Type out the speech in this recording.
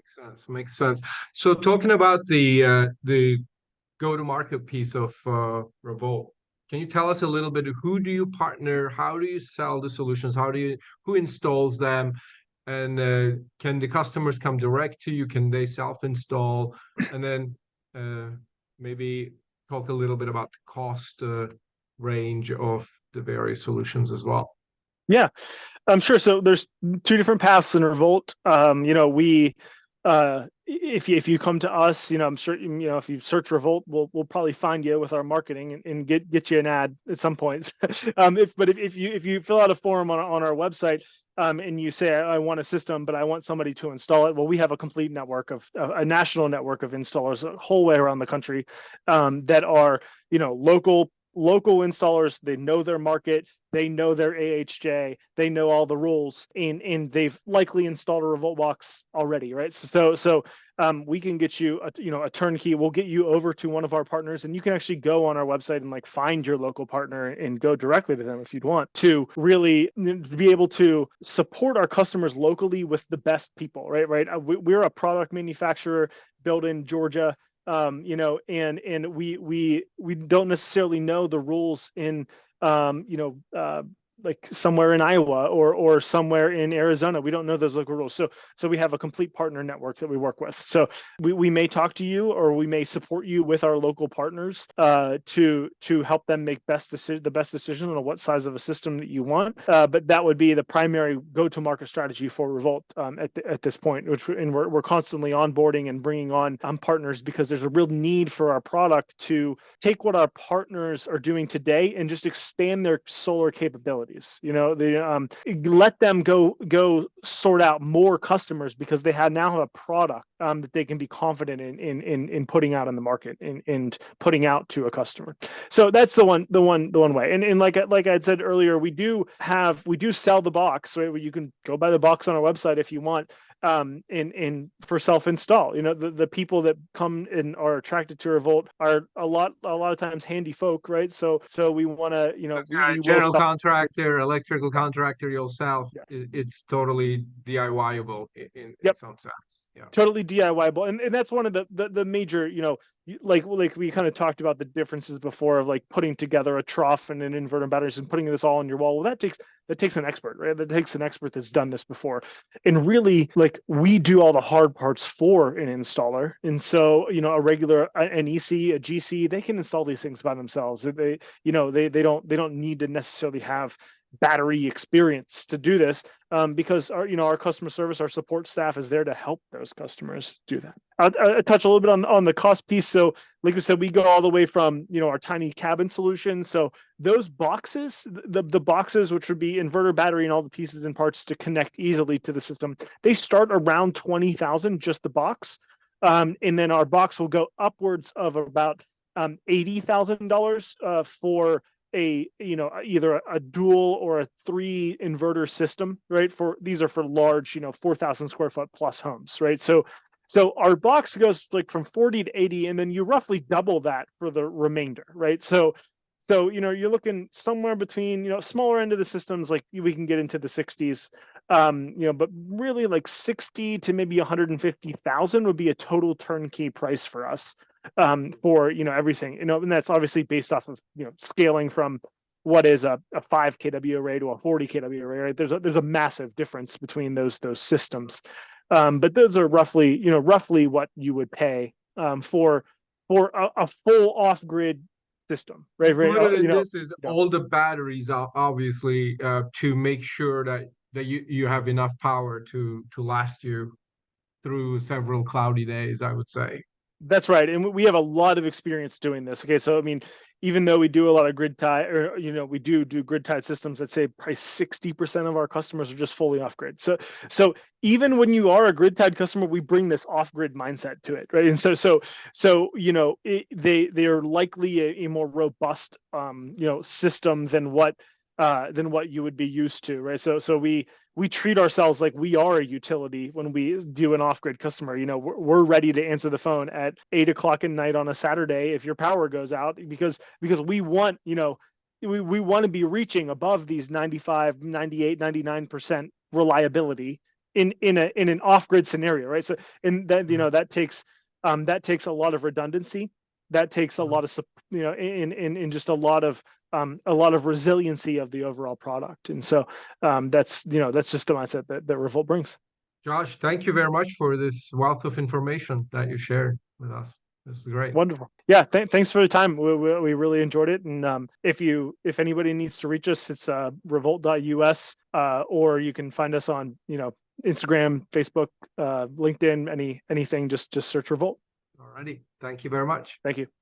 Makes sense. Makes sense. So talking about the go-to-market piece of Revolt, can you tell us a little bit, who do you partner? How do you sell the solutions? Who installs them? And can the customers come direct to you? Can they self-install? And then maybe talk a little bit about the cost range of the various solutions as well. Yeah, I'm sure. So there's two different paths in Revolt. We if you come to us, I'm sure if you search Revolt, we'll probably find you with our marketing and get you an ad at some points. If you fill out a form on our website, and you say I want a system, but I want somebody to install it, well, we have a complete network of a national network of installers, a whole way around the country, that are local installers. They know their market, they know their AHJ, they know all the rules, and they've likely installed a Revolt box already, right? So we can get you a turnkey. We'll get you over to one of our partners, and you can actually go on our website and like find your local partner and go directly to them if you'd want to really be able to support our customers locally with the best people, right? We're a product manufacturer built in Georgia. And we don't necessarily know the rules in like somewhere in Iowa or somewhere in Arizona. We don't know those local rules. So we have a complete partner network that we work with. So we may talk to you, or we may support you with our local partners to help them make the best decision on what size of a system that you want. But that would be the primary go-to-market strategy for Revolt at this point, and we're constantly onboarding and bringing on partners, because there's a real need for our product to take what our partners are doing today and just expand their solar capabilities. Let them go sort out more customers, because they now have a product that they can be confident in putting out in the market and putting out to a customer. So that's the one way. And like I had said earlier, we do sell the box, right? Where you can go buy the box on our website if you want. And for self-install, the people that come and are attracted to Revolt are a lot of times handy folk, right? So we want to, we general contractor, electrical contractor yourself. Yes. It's totally DIYable in Yep. some sense. Yeah. Totally DIYable, and that's one of the major, like we kind of talked about the differences before of like putting together a trough and an inverter batteries and putting this all on your wall. Well, that takes an expert, right? That takes an expert that's done this before, and really, like, we do all the hard parts for an installer. And so an EC, a GC, they can install these things by themselves. They don't need to necessarily have battery experience to do this, because our customer service, our support staff is there to help those customers do that. I'll touch a little bit on the cost piece. So like we said, we go all the way from our tiny cabin solution. So those boxes, the boxes, which would be inverter, battery, and all the pieces and parts to connect easily to the system, they start around 20,000, just the box, and then our box will go upwards of about $80,000 for either a dual or a 3 inverter system, right? These are for large 4,000 square foot plus homes, right? So our box goes like from 40 to 80, and then you roughly double that for the remainder, right? So you're looking somewhere between smaller end of the systems, like we can get into the 60s, but really like 60 to maybe 150,000 would be a total turnkey price for us, for everything, and that's obviously based off of scaling from what is a 5 kW array to a 40 kW array, right? There's a massive difference between those systems, but those are roughly what you would pay for a full off-grid system, right? This is all the batteries are obviously to make sure that you have enough power to last you through several cloudy days, I would say. That's right, and we have a lot of experience doing this. Okay, so I mean, even though we do a lot of grid tie, or we do grid tied systems, I'd say probably 60% of our customers are just fully off grid. So even when you are a grid tied customer, we bring this off grid mindset to it, right? And they are likely a more robust system than what you would be used to, right? So we treat ourselves like we are a utility when we do an off-grid customer. We're ready to answer the phone at 8 o'clock at night on a Saturday if your power goes out, because we want we want to be reaching above these 95, 98, 99% reliability in an off-grid scenario, right? So in that, that takes a lot of redundancy, that takes a lot of in just a lot of resiliency of the overall product. And so that's just the mindset that RaVolt brings. Josh, thank you very much for this wealth of information that you shared with us. This is great. Wonderful. Yeah, thanks for the time. We really enjoyed it. And if anybody needs to reach us, it's RaVolt.us, or you can find us on Instagram, Facebook, LinkedIn, anything. Just search RaVolt. Alrighty. Thank you very much. Thank you.